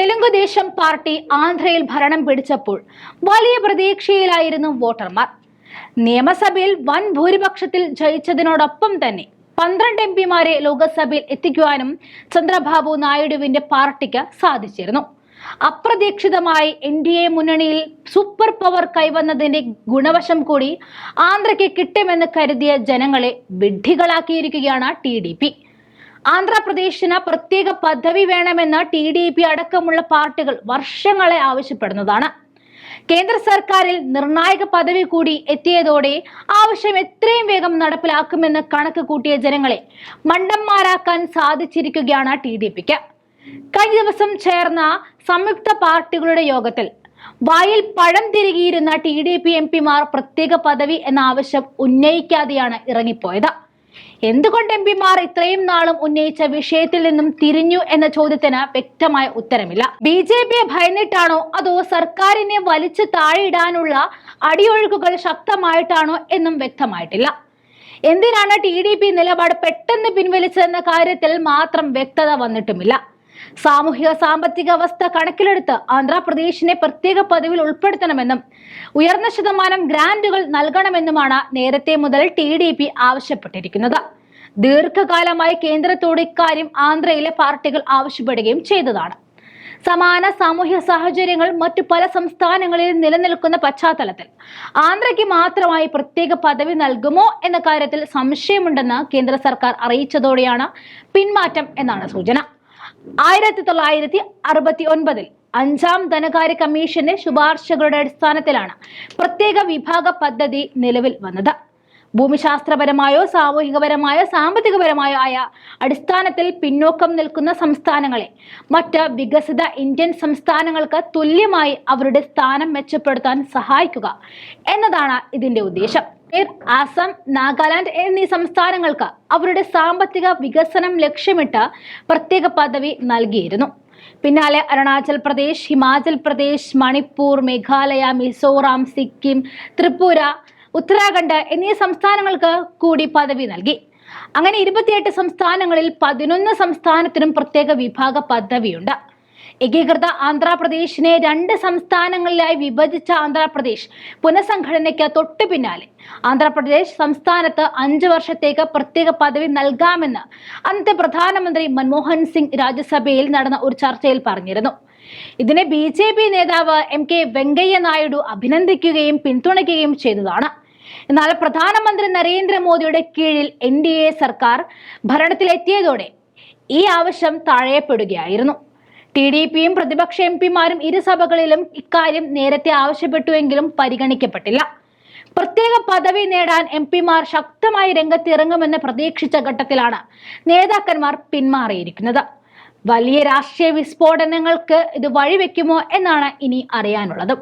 Telugu Desam party ആന്ധ്രയിൽ ഭരണം പിടിച്ചപ്പോൾ വലിയ പ്രതീക്ഷയിലായിരുന്നു വോട്ടർമാർ. നിയമസഭയിൽ വൻ ഭൂരിപക്ഷത്തിൽ ജയിച്ചതിനോടൊപ്പം തന്നെ 12 എംപിമാരെ ലോക്സഭയിൽ എത്തിക്കുവാനും ചന്ദ്രബാബു നായിഡുവിന്റെ പാർട്ടിക്ക് സാധിച്ചിരുന്നു. അപ്രതീക്ഷിതമായി NDA മുന്നണിയിൽ സൂപ്പർ പവർ കൈവന്നതിന്റെ ഗുണവശം കൂടി ആന്ധ്രയ്ക്ക് കിട്ടുമെന്ന് കരുതിയ ജനങ്ങളെ വിഡ്ഢികളാക്കിയിരിക്കുകയാണ് TDP. ആന്ധ്രാപ്രദേശിന് പ്രത്യേക പദവി വേണമെന്ന് TDP അടക്കമുള്ള പാർട്ടികൾ വർഷങ്ങളെ ആവശ്യപ്പെടുന്നതാണ്. കേന്ദ്ര സർക്കാരിൽ നിർണായക പദവി കൂടി എത്തിയതോടെ ആവശ്യം എത്രയും വേഗം നടപ്പിലാക്കുമെന്ന് കണക്ക് കൂട്ടിയ ജനങ്ങളെ മണ്ടന്മാരാക്കാൻ സാധിച്ചിരിക്കുകയാണ് TDPക്ക്. കഴിഞ്ഞ ദിവസം ചേർന്ന സംയുക്ത പാർട്ടികളുടെ യോഗത്തിൽ വായിൽ പഴം തിരികിയിരുന്ന TDP എംപിമാർ പ്രത്യേക പദവി എന്ന ആവശ്യം ഉന്നയിക്കാതെയാണ് ഇറങ്ങിപ്പോയത്. എന്തുകൊണ്ട് എംപിമാർ ഇത്രയും നാളും ഉന്നയിച്ച വിഷയത്തിൽ നിന്നും തിരിഞ്ഞു എന്ന ചോദ്യത്തിന് വ്യക്തമായ ഉത്തരമില്ല. BJPയെ ഭയന്നിട്ടാണോ അതോ സർക്കാരിനെ വലിച്ചു താഴെയിടാനുള്ള അടിയൊഴുക്കുകൾ ശക്തമായിട്ടാണോ എന്നും വ്യക്തമായിട്ടില്ല. എന്തിനാണ് TDP നിലപാട് പെട്ടെന്ന് പിൻവലിച്ചതെന്ന കാര്യത്തിൽ മാത്രം വ്യക്തത വന്നിട്ടുമില്ല. സാമൂഹിക സാമ്പത്തിക അവസ്ഥ കണക്കിലെടുത്ത് ആന്ധ്രാപ്രദേശിനെ പ്രത്യേക പദവിയിൽ ഉൾപ്പെടുത്തണമെന്നും ഉയർന്ന ശതമാനം ഗ്രാന്റുകൾ നൽകണമെന്നുമാണ് നേരത്തെ മുതൽ TDP ആവശ്യപ്പെട്ടിരിക്കുന്നത്. ദീർഘകാലമായി കേന്ദ്രത്തോട് ഇക്കാര്യം ആന്ധ്രയിലെ പാർട്ടികൾ ആവശ്യപ്പെടുകയും ചെയ്തതാണ്. സമാന സാമൂഹ്യ സാഹചര്യങ്ങൾ മറ്റു പല സംസ്ഥാനങ്ങളിൽ നിലനിൽക്കുന്ന പശ്ചാത്തലത്തിൽ ആന്ധ്രയ്ക്ക് മാത്രമായി പ്രത്യേക പദവി നൽകുമോ എന്ന കാര്യത്തിൽ സംശയമുണ്ടെന്ന് കേന്ദ്ര സർക്കാർ അറിയിച്ചതോടെയാണ് പിന്മാറ്റം എന്നാണ് സൂചന. 1969 അഞ്ചാം ധനകാര്യ കമ്മീഷന്റെ ശുപാർശകളുടെ അടിസ്ഥാനത്തിലാണ് പ്രത്യേക വിഭാഗ പദ്ധതി നിലവിൽ വന്നത്. ഭൂമിശാസ്ത്രപരമായോ സാമൂഹികപരമായോ സാമ്പത്തികപരമായോ ആയ അടിസ്ഥാനത്തിൽ പിന്നോക്കം നിൽക്കുന്ന സംസ്ഥാനങ്ങളെ മറ്റ് വികസിത ഇന്ത്യൻ സംസ്ഥാനങ്ങൾക്ക് തുല്യമായി അവരുടെ സ്ഥാനം മെച്ചപ്പെടുത്താൻ സഹായിക്കുക എന്നതാണ് ഇതിന്റെ ഉദ്ദേശം. ആസാം, നാഗാലാൻഡ് എന്നീ സംസ്ഥാനങ്ങൾക്ക് അവരുടെ സാമ്പത്തിക വികസനം ലക്ഷ്യമിട്ട് പ്രത്യേക പദവി നൽകിയിരുന്നു. പിന്നാലെ അരുണാചൽ പ്രദേശ്, ഹിമാചൽ പ്രദേശ്, മണിപ്പൂർ, മേഘാലയ, മിസോറാം, സിക്കിം, ത്രിപുര, ഉത്തരാഖണ്ഡ് എന്നീ സംസ്ഥാനങ്ങൾക്ക് കൂടി പദവി നൽകി. അങ്ങനെ 28 സംസ്ഥാനങ്ങളിൽ 11 സംസ്ഥാനത്തിനും പ്രത്യേക വിഭാഗ പദവിയുണ്ട്. ഏകീകൃത ആന്ധ്രാപ്രദേശിനെ 2 സംസ്ഥാനങ്ങളിലായി വിഭജിച്ച ആന്ധ്രാപ്രദേശ് പുനഃസംഘടനയ്ക്ക് തൊട്ടു പിന്നാലെ ആന്ധ്രാപ്രദേശ് സംസ്ഥാനത്ത് 5 വർഷത്തേക്ക് പ്രത്യേക പദവി നൽകാമെന്ന് അന്നത്തെ പ്രധാനമന്ത്രി മൻമോഹൻ സിംഗ് രാജ്യസഭയിൽ നടന്ന ഒരു ചർച്ചയിൽ പറഞ്ഞിരുന്നു. ഇതിനെ BJP നേതാവ് MK വെങ്കയ്യ നായിഡു അഭിനന്ദിക്കുകയും പിന്തുണയ്ക്കുകയും ചെയ്തതാണ്. എന്നാൽ പ്രധാനമന്ത്രി നരേന്ദ്രമോദിയുടെ കീഴിൽ NDA സർക്കാർ ഭരണത്തിലെത്തിയതോടെ ഈ ആവശ്യം തഴയപ്പെടുകയായിരുന്നു. TDPയും പ്രതിപക്ഷ എംപിമാരും ഇരുസഭകളിലും ഇക്കാര്യം നേരത്തെ ആവശ്യപ്പെട്ടുവെങ്കിലും പരിഗണിക്കപ്പെട്ടില്ല. പ്രത്യേക പദവി നേടാൻ എംപിമാർ ശക്തമായി രംഗത്തിറങ്ങുമെന്ന് പ്രതീക്ഷിച്ച ഘട്ടത്തിലാണ് നേതാക്കന്മാർ പിന്മാറിയിരിക്കുന്നത്. വലിയ രാഷ്ട്രീയ വിസ്ഫോടനങ്ങൾക്ക് ഇത് വഴിവെക്കുമോ എന്നാണ് ഇനി അറിയാനുള്ളത്.